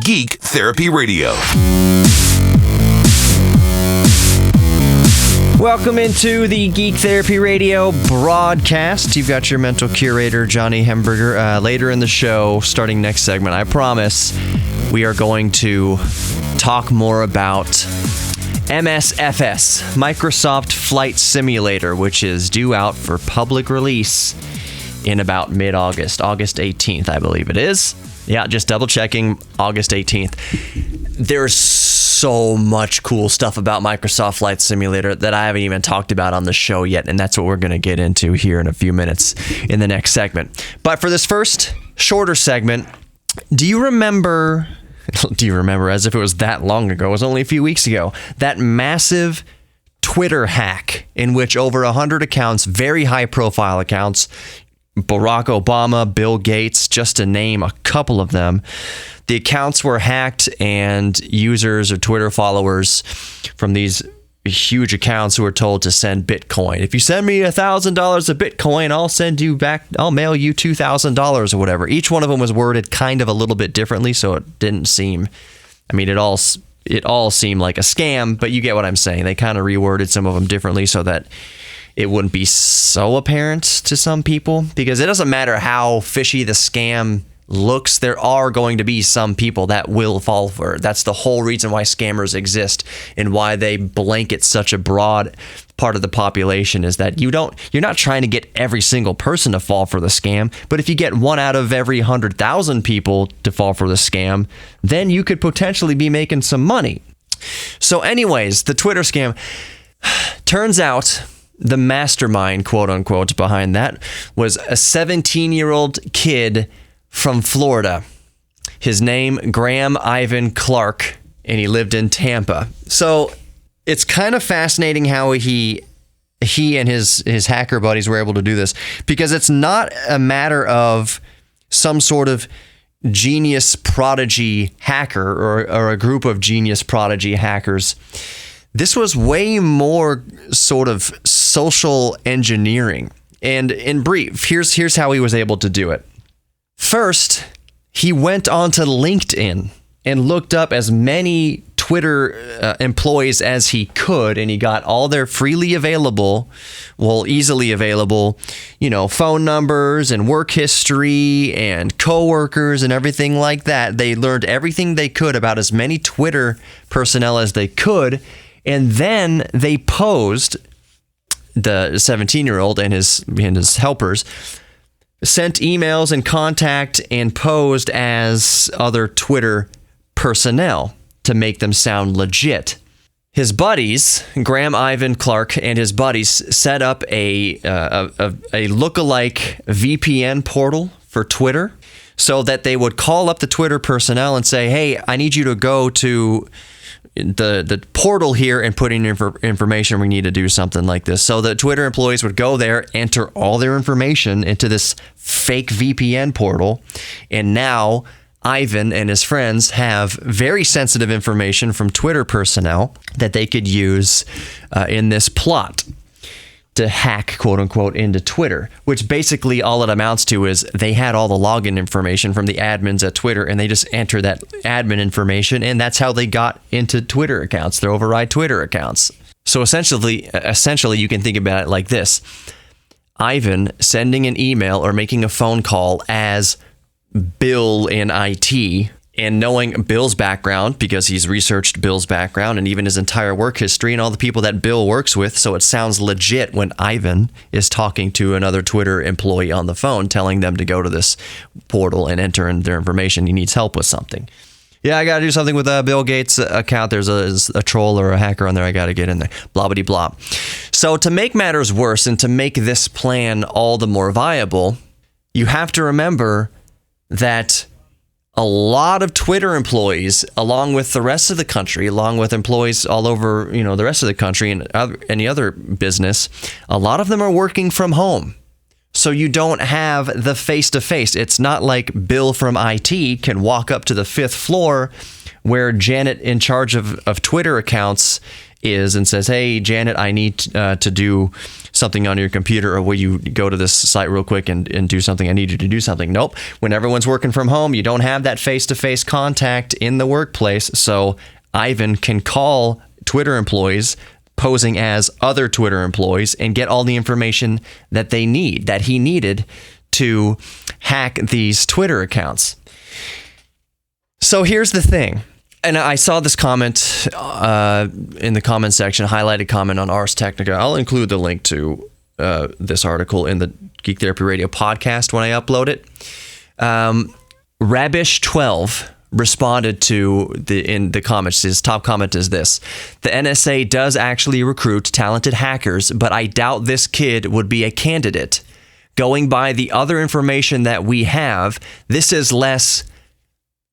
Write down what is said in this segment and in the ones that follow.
Geek Therapy Radio. Welcome into the Geek Therapy Radio broadcast. You've got your mental curator, Johnny Hemberger. Later in the show, starting next segment, I promise, we are going to talk more about MSFS, Microsoft Flight Simulator, which is due out for public release in about mid-August, August 18th, I believe it is. Yeah, just double checking, August 18th. There's so much cool stuff about Microsoft Flight Simulator that I haven't even talked about on the show yet, and that's what we're going to get into here in a few minutes in the next segment. But for this first shorter segment, do you remember, as if it was that long ago, it was only a few weeks ago, that massive Twitter hack in which over 100 accounts, very high-profile accounts, Barack Obama, Bill Gates, just to name a couple of them. The accounts were hacked and users or Twitter followers from these huge accounts were told to send Bitcoin. If you send me $1,000 of Bitcoin, I'll mail you $2,000 or whatever. Each one of them was worded kind of a little bit differently, so it didn't seem, it all seemed like a scam, but you get what I'm saying. They kind of reworded some of them differently so that it wouldn't be so apparent to some people, because it doesn't matter how fishy the scam looks, there are going to be some people that will fall for it. That's the whole reason why scammers exist and why they blanket such a broad part of the population, is that you're not trying to get every single person to fall for the scam, but if you get 1 out of every 100,000 people to fall for the scam, then you could potentially be making some money. So anyways, the Twitter scam, turns out the mastermind, quote unquote, behind that was a 17-year-old kid from Florida. His name, Graham Ivan Clark, and he lived in Tampa. So it's kind of fascinating how he and his hacker buddies were able to do this, because it's not a matter of some sort of genius prodigy hacker or a group of genius prodigy hackers. This was way more sort of social engineering. And in brief, here's how he was able to do it. First, he went onto LinkedIn and looked up as many Twitter employees as he could, and he got all their easily available, phone numbers and work history and coworkers and everything like that. They learned everything they could about as many Twitter personnel as they could. And then they posed, the 17-year-old and his helpers, sent emails and contact and posed as other Twitter personnel to make them sound legit. His buddies, Graham Ivan Clark and his buddies, set up a lookalike VPN portal for Twitter so that they would call up the Twitter personnel and say, hey, I need you to go to the portal here and put in information. We need to do something like this. So the Twitter employees would go there, enter all their information into this fake VPN portal, and now Ivan and his friends have very sensitive information from Twitter personnel that they could use in this plot to hack, quote unquote, into Twitter, which basically all it amounts to is they had all the login information from the admins at Twitter, and they just enter that admin information, and that's how they got into Twitter accounts, their override Twitter accounts. So essentially, you can think about it like this. Ivan sending an email or making a phone call as Bill in IT, and knowing Bill's background, because he's researched Bill's background and even his entire work history and all the people that Bill works with, so it sounds legit when Ivan is talking to another Twitter employee on the phone, telling them to go to this portal and enter in their information. He needs help with something. Yeah, I got to do something with Bill Gates' account. There's a troll or a hacker on there. I got to get in there. Blah, blah, blah. So to make matters worse and to make this plan all the more viable, you have to remember that a lot of Twitter employees, along with the rest of the country, along with employees all over, the rest of the country and any other business, a lot of them are working from home. So you don't have the face-to-face. It's not like Bill from IT can walk up to the 5th floor where Janet, in charge of Twitter accounts, is and says, hey, Janet, I need to do something on your computer, or will you go to this site real quick and do something? I need you to do something. Nope. When everyone's working from home, you don't have that face-to-face contact in the workplace. So Ivan can call Twitter employees posing as other Twitter employees and get all the information that he needed to hack these Twitter accounts. So here's the thing. And I saw this comment in the comment section, highlighted comment on Ars Technica. I'll include the link to this article in the Geek Therapy Radio podcast when I upload it. Rabish12 responded to in the comments. His top comment is this: the NSA does actually recruit talented hackers, but I doubt this kid would be a candidate. Going by the other information that we have, this is less,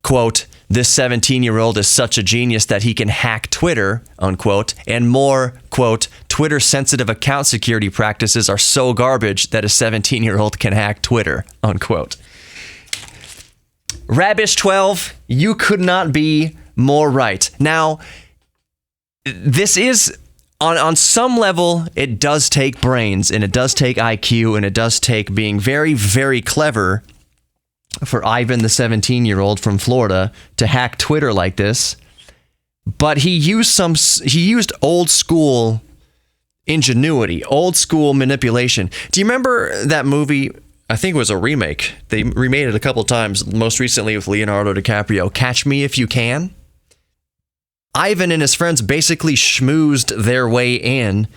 quote, this 17-year-old is such a genius that he can hack Twitter, unquote, and more, quote, Twitter-sensitive account security practices are so garbage that a 17-year-old can hack Twitter, unquote. Rabish12, you could not be more right. Now, this is, on some level, it does take brains, and it does take IQ, and it does take being very, very clever for Ivan, the 17-year-old from Florida, to hack Twitter like this. But he used old school ingenuity, old school manipulation. Do you remember that movie? I think it was a remake. They remade it a couple times, most recently with Leonardo DiCaprio, Catch Me If You Can. Ivan and his friends basically schmoozed their way in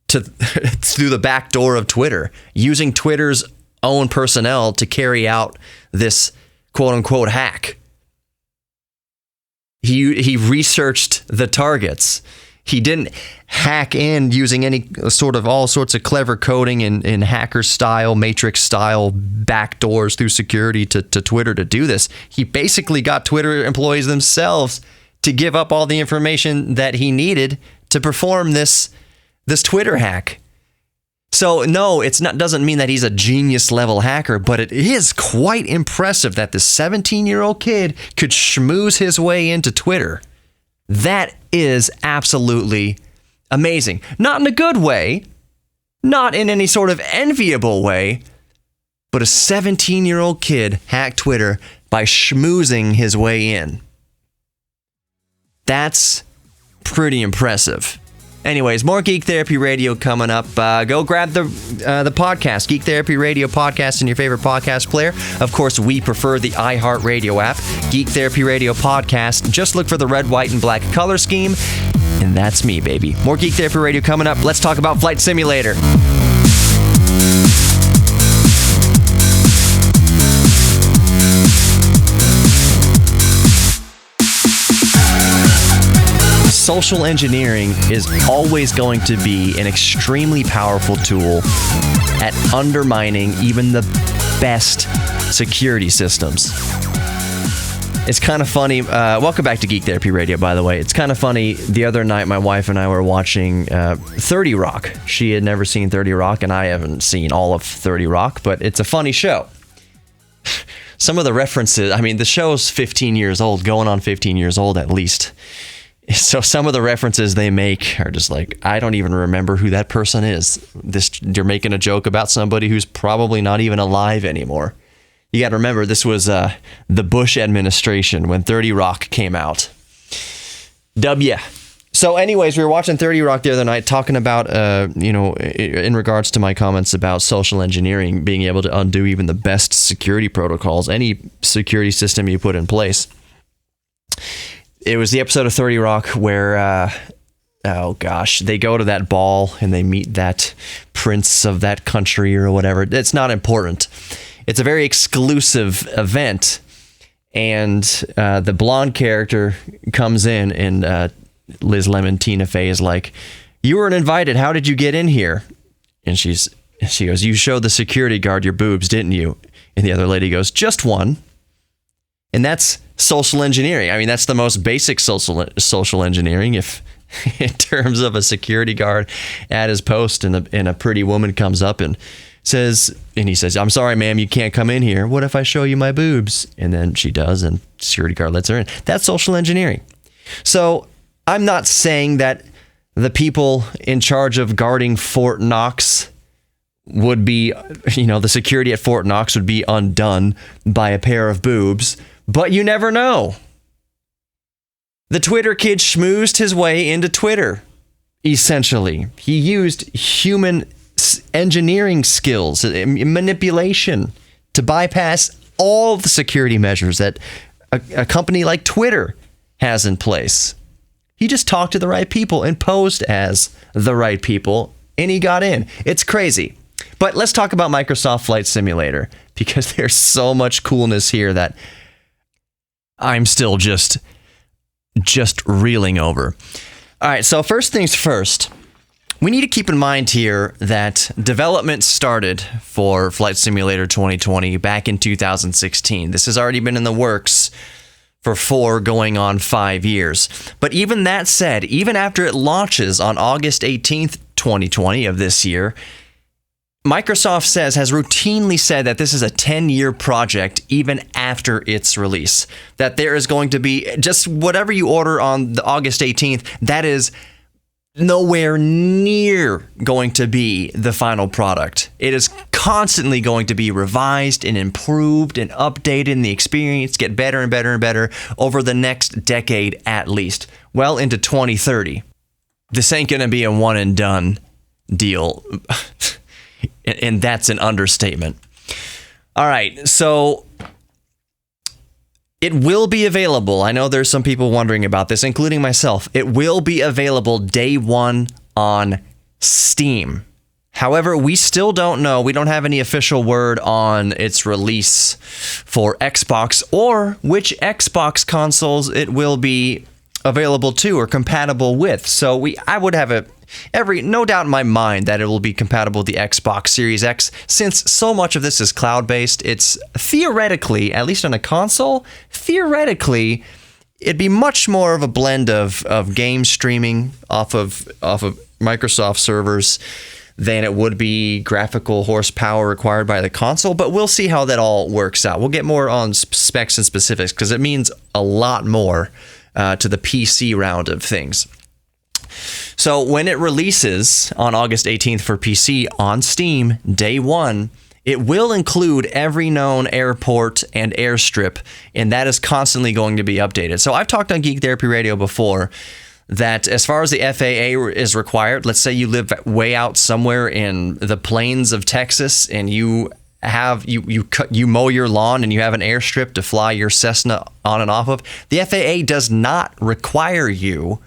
through the back door of Twitter, using Twitter's own personnel to carry out this quote-unquote hack. He researched the targets. He didn't hack in using any sort of all sorts of clever coding in hacker style, matrix style backdoors through security to Twitter to do this. He basically got Twitter employees themselves to give up all the information that he needed to perform this Twitter hack. So no, doesn't mean that he's a genius level hacker, but it is quite impressive that this 17-year-old kid could schmooze his way into Twitter. That is absolutely amazing. Not in a good way, not in any sort of enviable way, but a 17-year-old kid hacked Twitter by schmoozing his way in. That's pretty impressive. Anyways, more Geek Therapy Radio coming up. Go grab the podcast, Geek Therapy Radio podcast, in your favorite podcast player. Of course, we prefer the iHeartRadio app, Geek Therapy Radio podcast. Just look for the red, white, and black color scheme, and that's me, baby. More Geek Therapy Radio coming up. Let's talk about Flight Simulator. Social engineering is always going to be an extremely powerful tool at undermining even the best security systems. It's kind of funny. Welcome back to Geek Therapy Radio, by the way. It's kind of funny. The other night, my wife and I were watching 30 Rock. She had never seen 30 Rock, and I haven't seen all of 30 Rock, but it's a funny show. Some of the references, I mean, the show's 15 years old, going on 15 years old at least. So some of the references they make are just like, I don't even remember who that person is. You're making a joke about somebody who's probably not even alive anymore. You got to remember, this was the Bush administration when 30 Rock came out. So anyways, we were watching 30 Rock the other night, talking about, in regards to my comments about social engineering, being able to undo even the best security protocols, any security system you put in place. It was the episode of 30 Rock where, they go to that ball and they meet that prince of that country or whatever. It's not important. It's a very exclusive event. And the blonde character comes in and Liz Lemon, Tina Fey, is like, you weren't invited. How did you get in here? And she goes, you showed the security guard your boobs, didn't you? And the other lady goes, just one. And that's social engineering. I mean, that's the most basic social engineering. If in terms of a security guard at his post and a pretty woman comes up and he says, I'm sorry, ma'am, you can't come in here. What if I show you my boobs? And then she does, and security guard lets her in. That's social engineering. So I'm not saying that the people in charge of guarding Fort Knox would be, the security at Fort Knox would be undone by a pair of boobs, but you never know. The Twitter kid schmoozed his way into Twitter, essentially. He used human engineering skills, manipulation, to bypass all the security measures that a company like Twitter has in place. He just talked to the right people and posed as the right people, and he got in. It's crazy. But let's talk about Microsoft Flight Simulator, because there's so much coolness here that I'm still just reeling over. All right, so first things first, we need to keep in mind here that development started for Flight Simulator 2020 back in 2016. This has already been in the works for 4 going on 5 years. But even that said, even after it launches on August 18th, 2020 of this year, Microsoft has routinely said that this is a 10-year project even after its release. That there is going to be just whatever you order on the August 18th, that is nowhere near going to be the final product. It is constantly going to be revised and improved and updated, and the experience get better and better and better over the next decade at least, well into 2030. This ain't going to be a one and done deal. And that's an understatement. All right, so it will be available. I know there's some people wondering about this, including myself. It will be available day one on Steam. However, we still don't know. We don't have any official word on its release for Xbox or which Xbox consoles it will be available to or compatible with. So I would have no doubt in my mind that it will be compatible with the Xbox Series X, since so much of this is cloud-based. It's theoretically, at least on a console, theoretically, it'd be much more of a blend of game streaming off of Microsoft servers than it would be graphical horsepower required by the console, but we'll see how that all works out. We'll get more on specs and specifics, because it means a lot more to the PC round of things. So when it releases on August 18th for PC on Steam, day one, it will include every known airport and airstrip, and that is constantly going to be updated. So I've talked on Geek Therapy Radio before that as far as the FAA is required, let's say you live way out somewhere in the plains of Texas and you mow your lawn and you have an airstrip to fly your Cessna on and off of, the FAA does not require you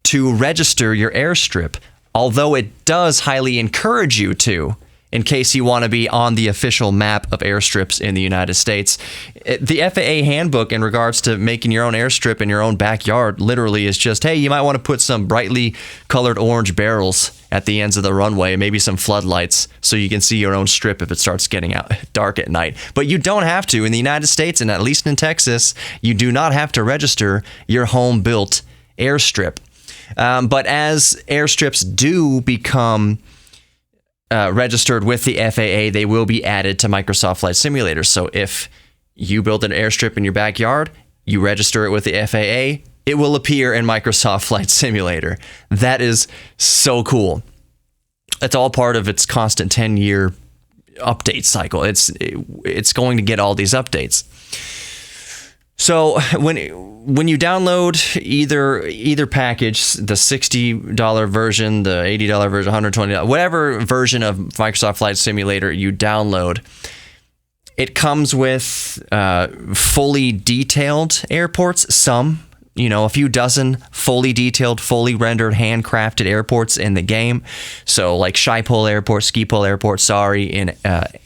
to register your airstrip, although it does highly encourage you to, in case you want to be on the official map of airstrips in the United States. The FAA handbook in regards to making your own airstrip in your own backyard literally is just, hey, you might want to put some brightly colored orange barrels at the ends of the runway, maybe some floodlights, so you can see your own strip if it starts getting out dark at night. But you don't have to. In the United States, and at least in Texas, you do not have to register your home-built airstrip. But as airstrips do become registered with the FAA, they will be added to Microsoft Flight Simulator. So if you build an airstrip in your backyard, you register it with the FAA, it will appear in Microsoft Flight Simulator. That is so cool. It's all part of its constant 10-year update cycle. It's going to get all these updates. So when you download either package, the $60 version, the $80 version, $120, whatever version of Microsoft Flight Simulator you download, it comes with fully detailed airports. Some, a few dozen fully detailed, fully rendered, handcrafted airports in the game. So like Schiphol Airport, Schiphol Airport,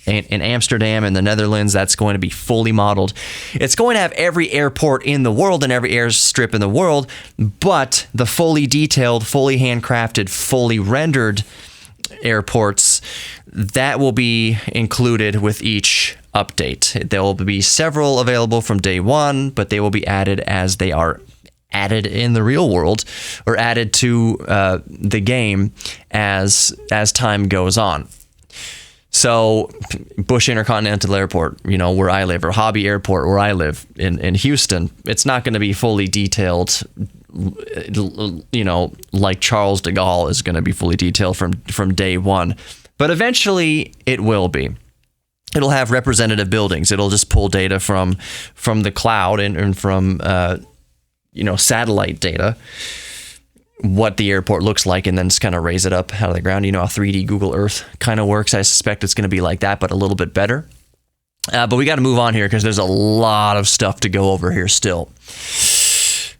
in Amsterdam in the Netherlands, that's going to be fully modeled. It's going to have every airport in the world and every airstrip in the world, but the fully detailed, fully handcrafted, fully rendered airports, that will be included with each update. There will be several available from day one, but they will be added as they are added in the real world, or added to the game as time goes on. So Bush Intercontinental Airport, where I live, or Hobby Airport where I live in Houston, it's not going to be fully detailed like Charles de Gaulle is going to be fully detailed from day one. But eventually it will be. It'll have representative buildings. It'll just pull data from the cloud and from satellite data, what the airport looks like, and then just kind of raise it up out of the ground. You know how 3D Google Earth kind of works. I suspect it's going to be like that, but a little bit better. But we got to move on here because there's a lot of stuff to go over here still.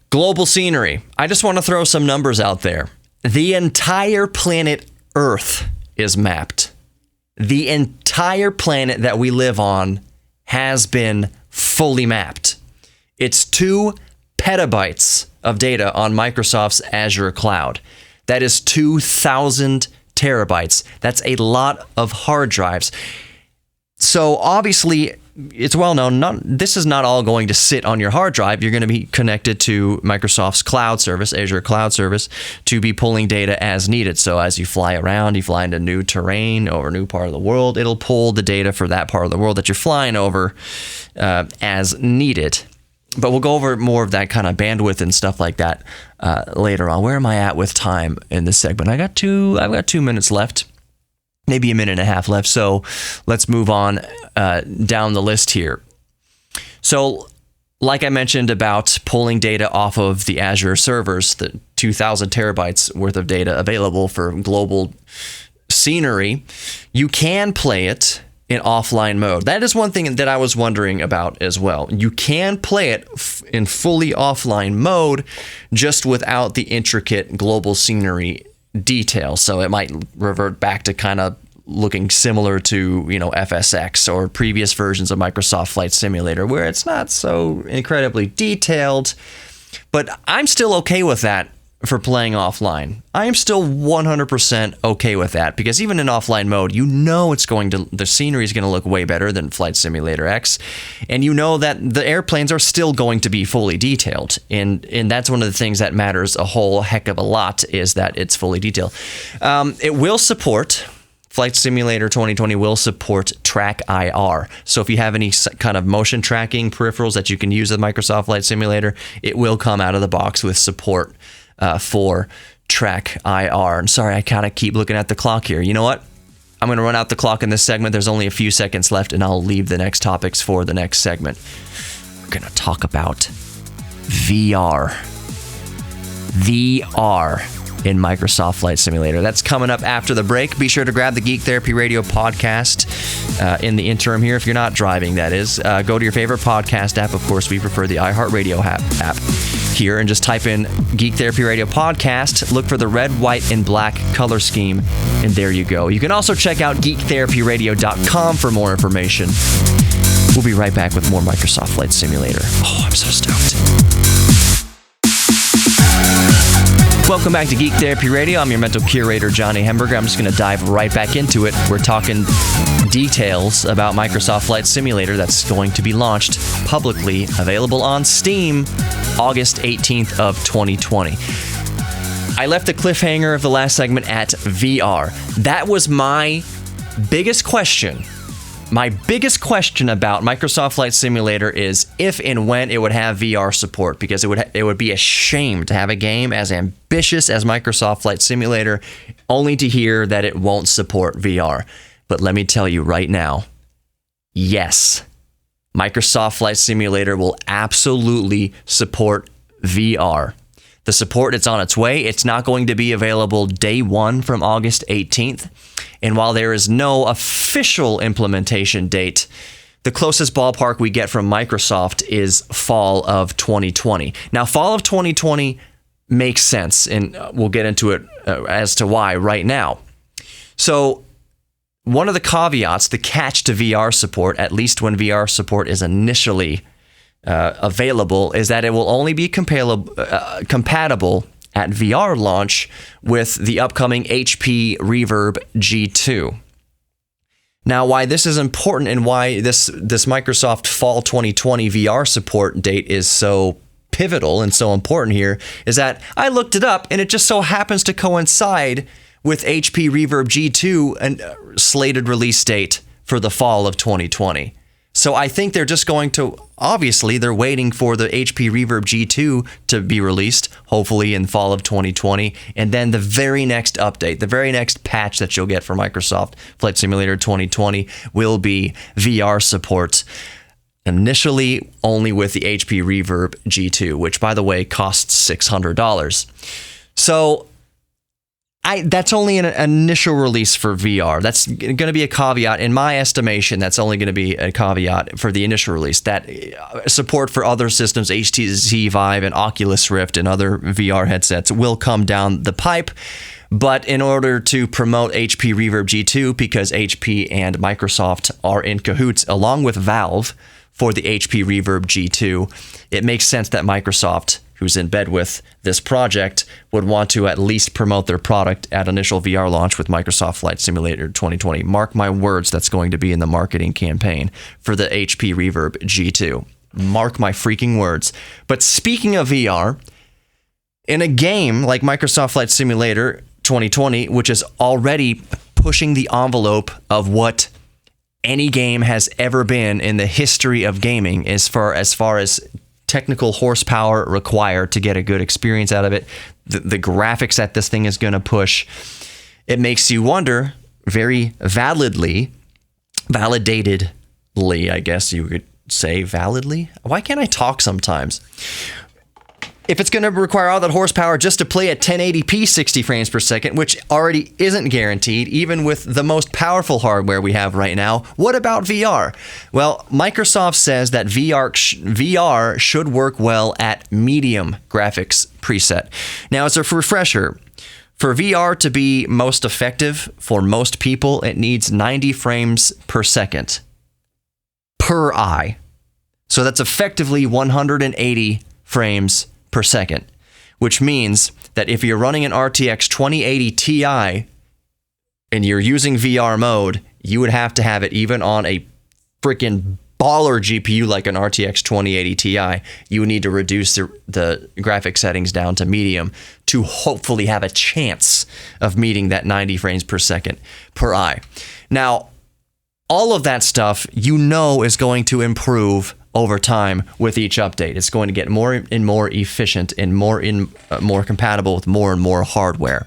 Global scenery. I just want to throw some numbers out there. The entire planet Earth is mapped. The entire planet that we live on has been fully mapped. It's 2 petabytes of data on Microsoft's Azure cloud. That is 2,000 terabytes. That's a lot of hard drives. So obviously, it's well known, this is not all going to sit on your hard drive. You're going to be connected to Microsoft's cloud service, Azure cloud service, to be pulling data as needed. So as you fly around, you fly into new terrain or a new part of the world, it'll pull the data for that part of the world that you're flying over as needed. But we'll go over more of that kind of bandwidth and stuff like that later on. Where am I at with time in this segment? I've got 2 minutes left. Maybe a minute and a half left. So let's move on down the list here. So like I mentioned about pulling data off of the Azure servers, the 2,000 terabytes worth of data available for global scenery, you can play it in offline mode. That is one thing that I was wondering about as well. You can play it in fully offline mode, just without the intricate global scenery detail. So it might revert back to kind of looking similar to, FSX or previous versions of Microsoft Flight Simulator, where it's not so incredibly detailed. But I'm still okay with that for playing offline. I am still 100% okay with that, because even in offline mode, the scenery is going to look way better than Flight Simulator X, and you know that the airplanes are still going to be fully detailed, and that's one of the things that matters a whole heck of a lot, is that it's fully detailed. It will support, Flight Simulator 2020 will support Track IR. So if you have any kind of motion tracking peripherals that you can use with Microsoft Flight Simulator, it will come out of the box with support for Track IR. And sorry, I kind of keep looking at the clock here. You know what? I'm going to run out the clock in this segment. There's only a few seconds left, and I'll leave the next topics for the next segment. We're going to talk about VR. VR in Microsoft Flight Simulator. That's coming up after the break. Be sure to grab the Geek Therapy Radio podcast in the interim here. If you're not driving, that is. Go to your favorite podcast app. Of course, we prefer the iHeartRadio app here, and just type in Geek Therapy Radio podcast. Look for the red, white, and black color scheme, and there you go. You can also check out geektherapyradio.com for more information. We'll be right back with more Microsoft Flight Simulator. Oh, I'm so stoked. Welcome back to Geek Therapy Radio. I'm your mental curator, Johnny Hemberger. I'm just going to dive right back into it. We're talking details about Microsoft Flight Simulator that's going to be launched publicly, available on Steam, August 18th of 2020. I left the cliffhanger of the last segment at VR. That was my biggest question. My biggest question about Microsoft Flight Simulator is if and when it would have VR support, because it would be a shame to have a game as ambitious as Microsoft Flight Simulator only to hear that it won't support VR. But let me tell you right now, yes, Microsoft Flight Simulator will absolutely support VR. The support, it's on its way. It's not going to be available day one from August 18th. And while there is no official implementation date, the closest ballpark we get from Microsoft is fall of 2020. Now, fall of 2020 makes sense, and we'll get into it as to why right now. So one of the caveats, the catch to VR support, at least when VR support is initially available, is that it will only be compatible at VR launch with the upcoming HP Reverb G2. Now, why this is important and why this Microsoft Fall 2020 VR support date is so pivotal and so important here is that I looked it up, and it just so happens to coincide with HP Reverb G2 and slated release date for the fall of 2020. So I think they're just going to, obviously, they're waiting for the HP Reverb G2 to be released. hopefully in fall of 2020. And then the very next update, the very next patch that you'll get for Microsoft Flight Simulator 2020 will be VR support. Initially only with the HP Reverb G2, which, by the way, costs $600. So that's only an initial release for VR. That's going to be a caveat. In my estimation, that's only going to be a caveat for the initial release. That support for other systems, HTC Vive and Oculus Rift and other VR headsets will come down the pipe. But in order to promote HP Reverb G2, because HP and Microsoft are in cahoots along with Valve for the HP Reverb G2, it makes sense that Microsoft, who's in bed with this project, would want to at least promote their product at initial VR launch with Microsoft Flight Simulator 2020. Mark my words, that's going to be in the marketing campaign for the HP Reverb G2. Mark my freaking words. But speaking of VR, in a game like Microsoft Flight Simulator 2020, which is already pushing the envelope of what any game has ever been in the history of gaming as far as technical horsepower required to get a good experience out of it, the graphics that this thing is going to push, it makes you wonder, very validatedly, I guess you could say validly. Why can't I talk sometimes? If it's going to require all that horsepower just to play at 1080p 60 frames per second, which already isn't guaranteed, even with the most powerful hardware we have right now, what about VR? Well, Microsoft says that VR should work well at medium graphics preset. Now, as a refresher, for VR to be most effective for most people, it needs 90 frames per second per eye. So that's effectively 180 frames per second, which means that if you're running an RTX 2080 Ti and you're using VR mode, you would have to have it even on a freaking baller GPU like an RTX 2080 Ti. You would need to reduce the graphic settings down to medium to hopefully have a chance of meeting that 90 frames per second per eye. Now, all of that stuff, is going to improve over time with each update. It's going to get more and more efficient and more compatible with more and more hardware.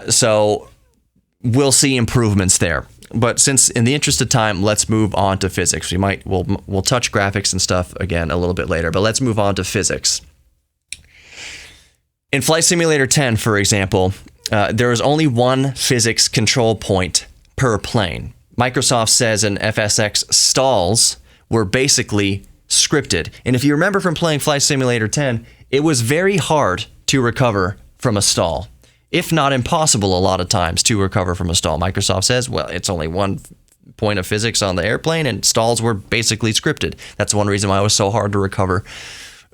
So we'll see improvements there. But since, in the interest of time, let's move on to physics. We'll touch graphics and stuff again a little bit later, but let's move on to physics. In Flight Simulator 10, for example, there is only one physics control point per plane. Microsoft says in FSX stalls were basically scripted. And if you remember from playing Flight Simulator 10, it was very hard to recover from a stall, if not impossible a lot of times to recover from a stall. Microsoft says, well, it's only one point of physics on the airplane, and stalls were basically scripted. That's one reason why it was so hard to recover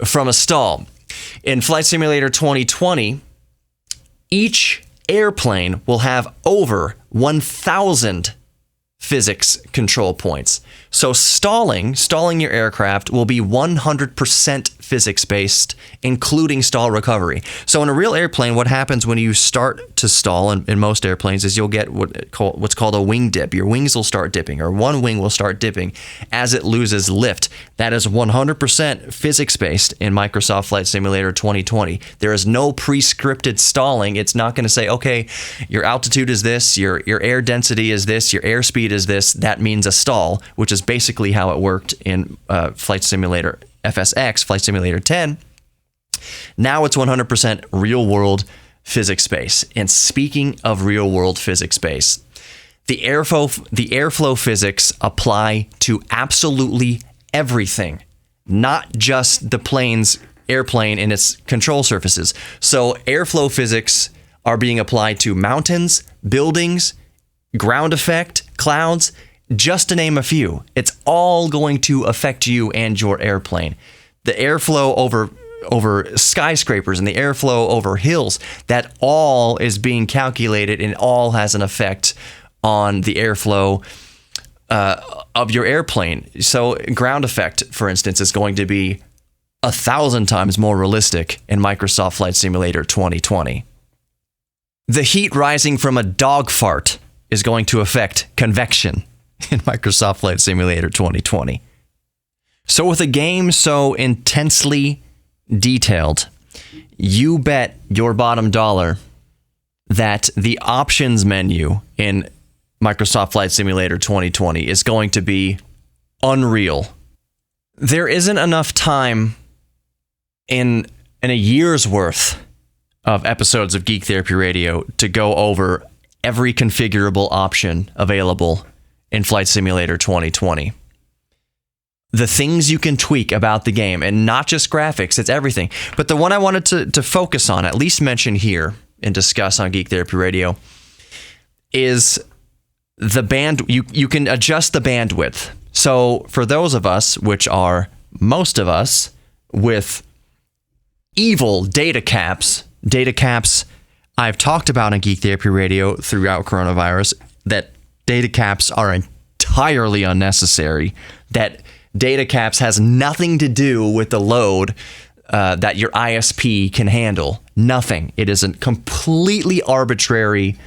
from a stall. In Flight Simulator 2020, each airplane will have over 1,000 physics control points. So stalling your aircraft will be 100% physics-based, including stall recovery. So in a real airplane, what happens when you start to stall in most airplanes is you'll get what's called a wing dip. Your wings will start dipping, or one wing will start dipping as it loses lift. That is 100% physics-based in Microsoft Flight Simulator 2020. There is no pre-scripted stalling. It's not going to say, okay, your altitude is this, your air density is this, your airspeed is this. That means a stall, which is basically how it worked in Flight Simulator FSX, Flight Simulator 10. Now it's 100% real-world physics-based. And speaking of real-world physics-based, the airflow physics apply to absolutely everything, not just the airplane and its control surfaces. So airflow physics are being applied to mountains, buildings, ground effect, clouds, just to name a few. It's all going to affect you and your airplane. The airflow over skyscrapers and the airflow over hills, that all is being calculated and all has an effect on the airflow of your airplane. So ground effect, for instance, is going to be 1,000 times more realistic in Microsoft Flight Simulator 2020. The heat rising from a dog fart is going to affect convection in Microsoft Flight Simulator 2020. So with a game so intensely detailed, you bet your bottom dollar that the options menu in Microsoft Flight Simulator 2020 is going to be unreal. There isn't enough time in a year's worth of episodes of Geek Therapy Radio to go over every configurable option available in Flight Simulator 2020. The things you can tweak about the game, and not just graphics, it's everything. But the one I wanted to focus on, at least mention here and discuss on Geek Therapy Radio, is the band. You can adjust the bandwidth. So for those of us, which are most of us, with evil data caps I've talked about on Geek Therapy Radio throughout coronavirus, that data caps are entirely unnecessary, that data caps has nothing to do with the load that your ISP can handle. Nothing. It is a completely arbitrary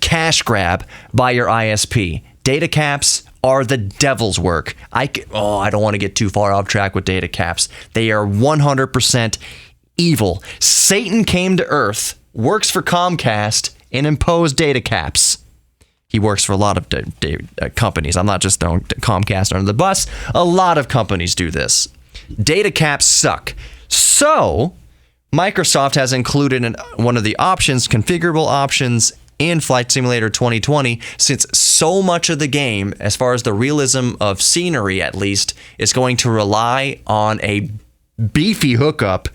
cash grab by your ISP. Data caps are the devil's work. I don't want to get too far off track with data caps. They are 100% evil. Satan came to Earth, works for Comcast, and imposed data caps. He works for a lot of companies. I'm not just throwing Comcast under the bus. A lot of companies do this. Data caps suck. So Microsoft has included in one of the options, configurable options, in Flight Simulator 2020, since so much of the game, as far as the realism of scenery at least, is going to rely on a beefy hookup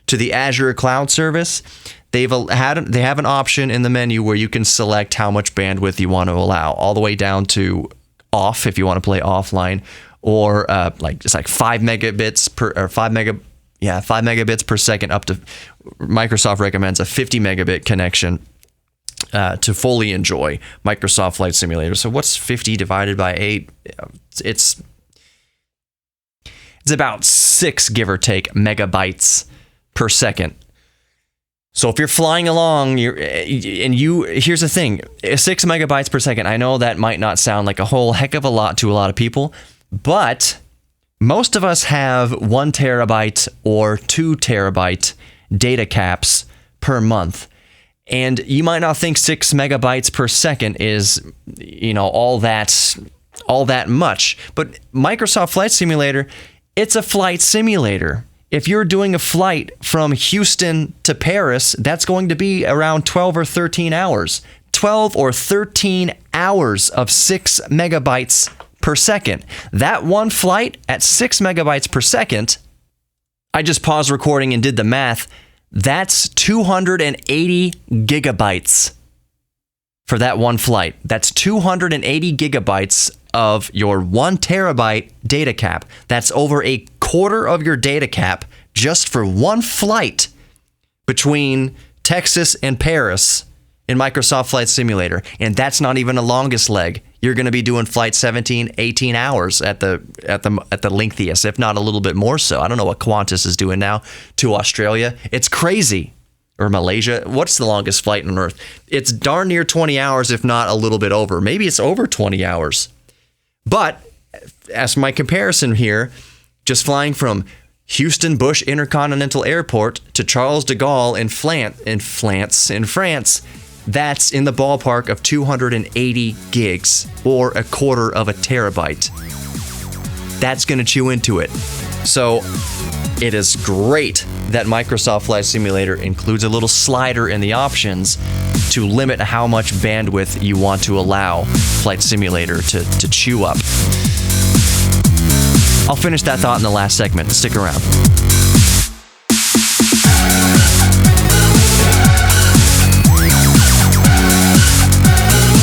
to the Azure cloud service. They have an option in the menu where you can select how much bandwidth you want to allow, all the way down to off if you want to play offline, or it's like 5 megabits per or 5 megabits per second, up to Microsoft recommends a 50 megabit connection to fully enjoy Microsoft Flight Simulator. So what's 50 divided by 8? It's about 6, give or take, megabytes per second. So if you're flying along, here's the thing, 6 megabytes per second. I know that might not sound like a whole heck of a lot to a lot of people, but most of us have 1 terabyte or 2 terabyte data caps per month. And you might not think 6 megabytes per second is, all that much. But Microsoft Flight Simulator, it's a flight simulator. If you're doing a flight from Houston to Paris, that's going to be around 12 or 13 hours. 12 or 13 hours of 6 megabytes per second. That one flight at 6 megabytes per second, I just paused recording and did the math. That's 280 gigabytes for that one flight. That's 280 gigabytes of your 1 terabyte data cap. That's over a quarter of your data cap just for one flight between Texas and Paris in Microsoft Flight Simulator. And that's not even the longest leg. You're going to be doing flight 17, 18 hours at the lengthiest, if not a little bit more so. I don't know what Qantas is doing now to Australia. It's crazy. Or Malaysia. What's the longest flight on Earth? It's darn near 20 hours, if not a little bit over. Maybe it's over 20 hours. But as my comparison here, just flying from Houston Bush Intercontinental Airport to Charles de Gaulle in France, that's in the ballpark of 280 gigs, or a quarter of a terabyte. That's going to chew into it. So it is great that Microsoft Flight Simulator includes a little slider in the options to limit how much bandwidth you want to allow Flight Simulator to chew up. I'll finish that thought in the last segment. Stick around.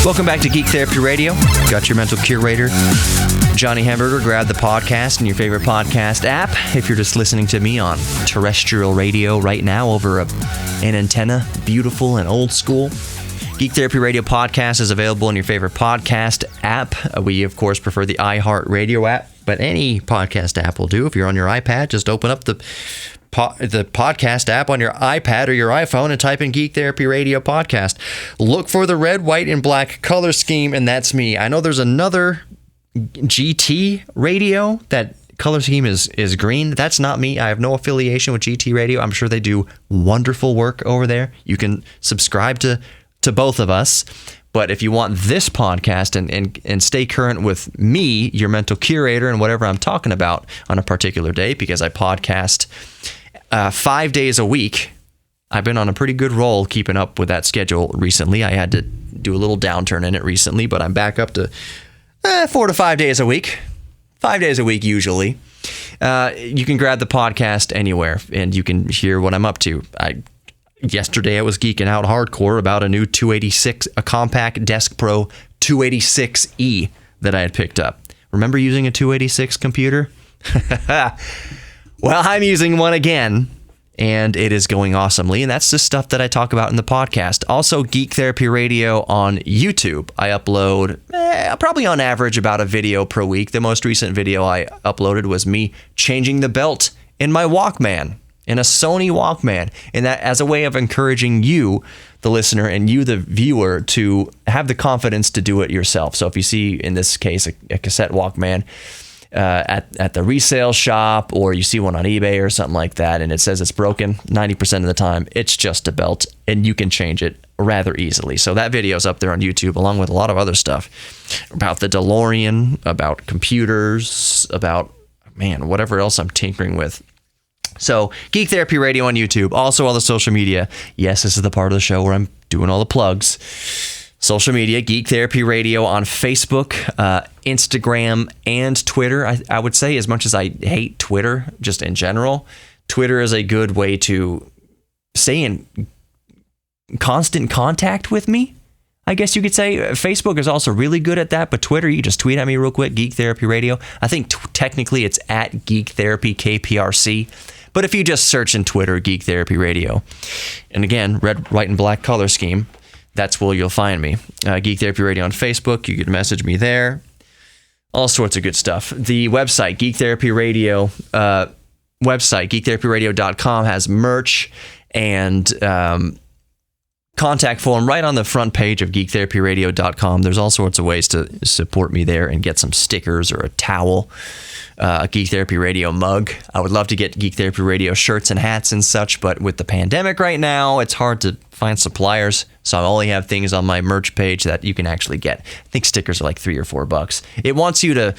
Welcome back to Geek Therapy Radio. Got your mental curator, Johnny Hamburger. Grab the podcast in your favorite podcast app. If you're just listening to me on terrestrial radio right now over an antenna, beautiful and old school, Geek Therapy Radio podcast is available in your favorite podcast app. We, of course, prefer the iHeartRadio app, but any podcast app will do. If you're on your iPad, just open up the podcast app on your iPad or your iPhone and type in Geek Therapy Radio podcast. Look for the red, white, and black color scheme, and that's me. I know there's another GT radio that color scheme is green. That's not me. I have no affiliation with GT Radio. I'm sure they do wonderful work over there. You can subscribe to both of us. But if you want this podcast and stay current with me, your mental curator, and whatever I'm talking about on a particular day, because I podcast 5 days a week, I've been on a pretty good roll keeping up with that schedule recently. I had to do a little downturn in it recently, but I'm back up to 4 to 5 days a week. 5 days a week usually. You can grab the podcast anywhere, and you can hear what I'm up to. Yesterday, I was geeking out hardcore about a new 286, a Compaq Desk Pro 286E that I had picked up. Remember using a 286 computer? Well, I'm using one again, and it is going awesomely, and that's the stuff that I talk about in the podcast. Also, Geek Therapy Radio on YouTube. I upload probably on average about a video per week. The most recent video I uploaded was me changing the belt in my Walkman. In a Sony Walkman, and that as a way of encouraging you, the listener, and you, the viewer, to have the confidence to do it yourself. So if you see, in this case, a cassette Walkman at the resale shop, or you see one on eBay or something like that, and it says it's broken, 90% of the time, it's just a belt, and you can change it rather easily. So that video's up there on YouTube, along with a lot of other stuff about the DeLorean, about computers, about, whatever else I'm tinkering with. So, Geek Therapy Radio on YouTube, also all the social media. Yes, this is the part of the show where I'm doing all the plugs. Social media, Geek Therapy Radio on Facebook, Instagram, and Twitter. I would say, as much as I hate Twitter, just in general, Twitter is a good way to stay in constant contact with me, I guess you could say. Facebook is also really good at that, but Twitter, you just tweet at me real quick, Geek Therapy Radio. I think technically it's at Geek Therapy KPRC. But if you just search in Twitter, Geek Therapy Radio, and again, red, white, and black color scheme, that's where you'll find me. Geek Therapy Radio on Facebook, you can message me there. All sorts of good stuff. The website, Geek Therapy Radio, website, geektherapyradio.com, has merch and contact form right on the front page of geektherapyradio.com. There's all sorts of ways to support me there and get some stickers or a towel. A Geek Therapy Radio mug. I would love to get Geek Therapy Radio shirts and hats and such, but with the pandemic right now, it's hard to find suppliers, so I only have things on my merch page that you can actually get. I think stickers are like $3 or $4. It wants you to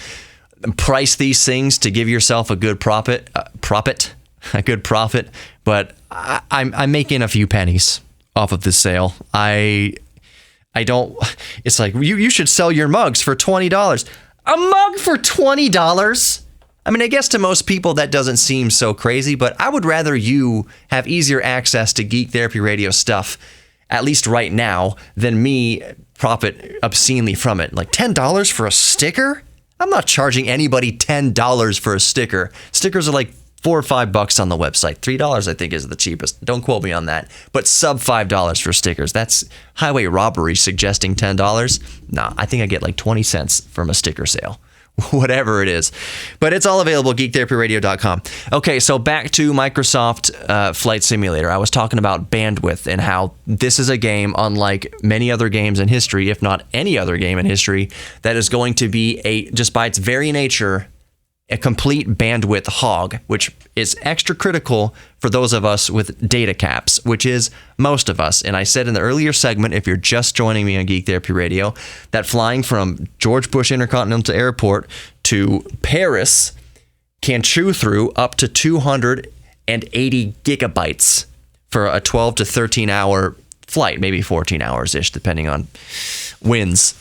price these things to give yourself a good profit, but I'm making a few pennies off of this sale. I don't. It's like you should sell your mugs for $20. A mug for $20? I guess to most people that doesn't seem so crazy, but I would rather you have easier access to Geek Therapy Radio stuff, at least right now, than me profit obscenely from it. Like $10 for a sticker? I'm not charging anybody $10 for a sticker. Stickers are like $4 or $5 on the website. $3 I think is the cheapest. Don't quote me on that. But sub $5 for stickers. That's highway robbery suggesting $10. Nah, I think I get like 20 cents from a sticker sale. Whatever it is. But it's all available at geektherapyradio.com. Okay, so back to Microsoft Flight Simulator. I was talking about bandwidth and how this is a game unlike many other games in history, if not any other game in history, that is going to be, just by its very nature, a complete bandwidth hog, which is extra critical for those of us with data caps, which is most of us. And I said in the earlier segment, if you're just joining me on Geek Therapy Radio, that flying from George Bush Intercontinental Airport to Paris can chew through up to 280 gigabytes for a 12 to 13 hour flight, maybe 14 hours-ish, depending on winds.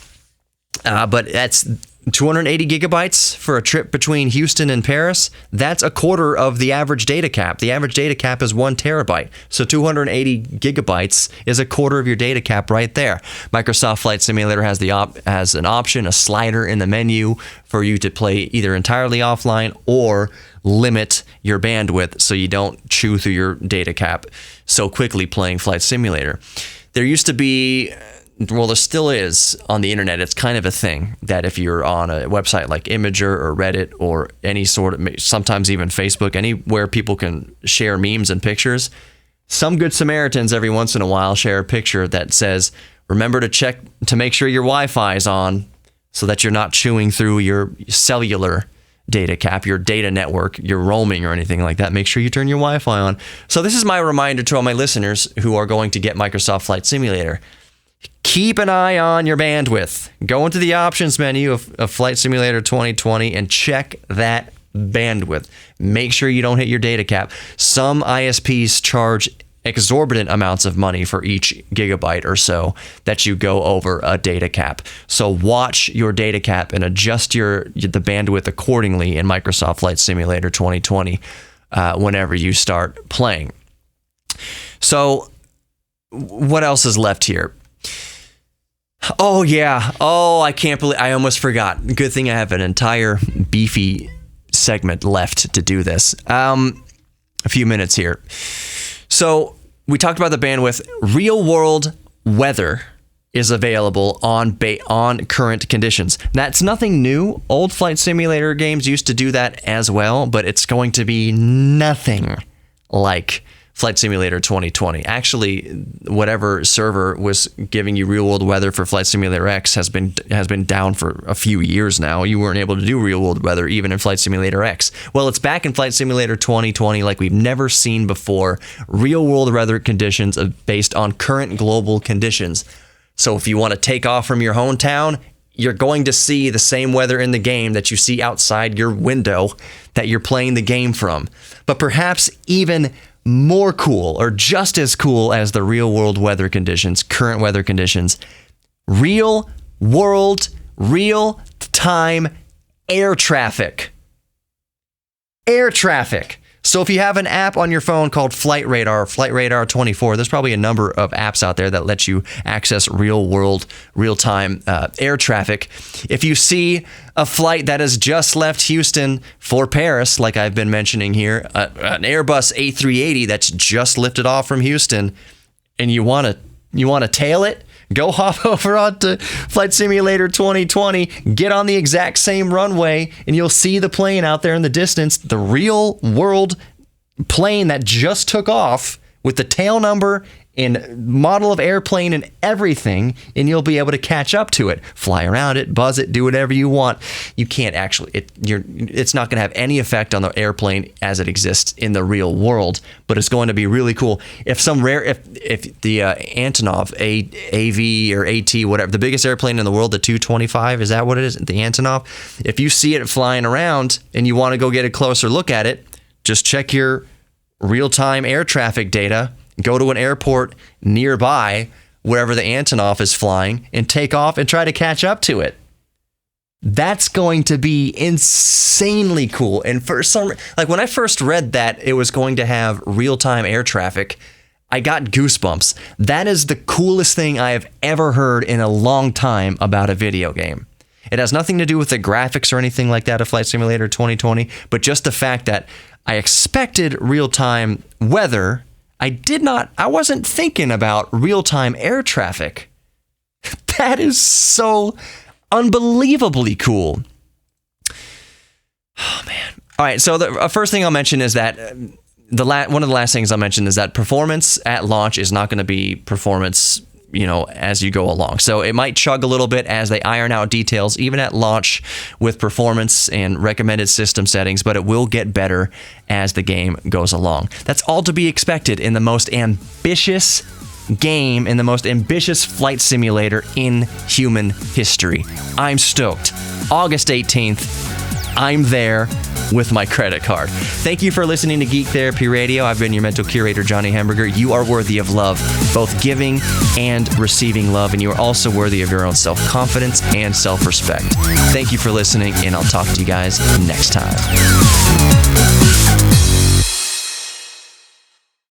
But that's 280 gigabytes for a trip between Houston and Paris. That's a quarter of the average data cap. The average data cap is 1 terabyte. So 280 gigabytes is a quarter of your data cap right there. Microsoft Flight Simulator has has an option, a slider in the menu for you to play either entirely offline or limit your bandwidth so you don't chew through your data cap so quickly playing Flight Simulator. There used to be, well, there still is on the internet. It's kind of a thing that if you're on a website like Imgur or Reddit or any sort of, sometimes even Facebook, anywhere people can share memes and pictures, some good Samaritans every once in a while share a picture that says, remember to check to make sure your Wi-Fi is on so that you're not chewing through your cellular data cap, your data network, your roaming or anything like that, make sure you turn your Wi-Fi on. So this is my reminder to all my listeners who are going to get Microsoft Flight Simulator. Keep an eye on your bandwidth. Go into the options menu of Flight Simulator 2020 and check that bandwidth. Make sure you don't hit your data cap. Some ISPs charge exorbitant amounts of money for each gigabyte or so that you go over a data cap. So watch your data cap and adjust the bandwidth accordingly in Microsoft Flight Simulator 2020 whenever you start playing. So what else is left here? Oh yeah. Oh, I can't believe I almost forgot. Good thing I have an entire beefy segment left to do this. A few minutes here. So we talked about the bandwidth. Real world weather is available on current conditions. That's nothing new. Old Flight Simulator games used to do that as well, but it's going to be nothing like Flight Simulator 2020. Actually, whatever server was giving you real world weather for Flight Simulator X has been down for a few years now. You weren't able to do real world weather even in Flight Simulator X. Well, it's back in Flight Simulator 2020 like we've never seen before. Real world weather conditions based on current global conditions. So if you want to take off from your hometown, you're going to see the same weather in the game that you see outside your window that you're playing the game from. But perhaps even more cool or just as cool as the real world weather conditions, current weather conditions, real world, real time air traffic. Air traffic. So if you have an app on your phone called Flight Radar, Flight Radar 24, there's probably a number of apps out there that let you access real world, real time air traffic. If you see a flight that has just left Houston for Paris, like I've been mentioning here, an Airbus A380 that's just lifted off from Houston, and you want to tail it, go hop over onto Flight Simulator 2020, get on the exact same runway, and you'll see the plane out there in the distance, the real world plane that just took off with the tail number and model of airplane and everything, and you'll be able to catch up to it, fly around it, buzz it, do whatever you want. You can't actually, it's not going to have any effect on the airplane as it exists in the real world, but it's going to be really cool. If the Antonov, AV or AT, whatever, the biggest airplane in the world, the 225, is that what it is? The Antonov? If you see it flying around and you want to go get a closer look at it, just check your real-time air traffic data, go to an airport nearby, wherever the Antonov is flying, and take off and try to catch up to it. That's going to be insanely cool. And for some, like when I first read that it was going to have real-time air traffic, I got goosebumps. That is the coolest thing I have ever heard in a long time about a video game. It has nothing to do with the graphics or anything like that of Flight Simulator 2020, but just the fact that I expected real-time weather. I wasn't thinking about real-time air traffic. That is so unbelievably cool. Oh, man. All right, so the first thing I'll mention is that one of the last things I'll mention is that performance at launch is not going to be performance, as you go along. So it might chug a little bit as they iron out details, even at launch with performance and recommended system settings, but it will get better as the game goes along. That's all to be expected in the most ambitious game, in the most ambitious flight simulator in human history. I'm stoked. August 18th, I'm there with my credit card. Thank you for listening to Geek Therapy Radio. I've been your mental curator, Johnny Hamburger. You are worthy of love, both giving and receiving love, and you are also worthy of your own self-confidence and self-respect. Thank you for listening, and I'll talk to you guys next time.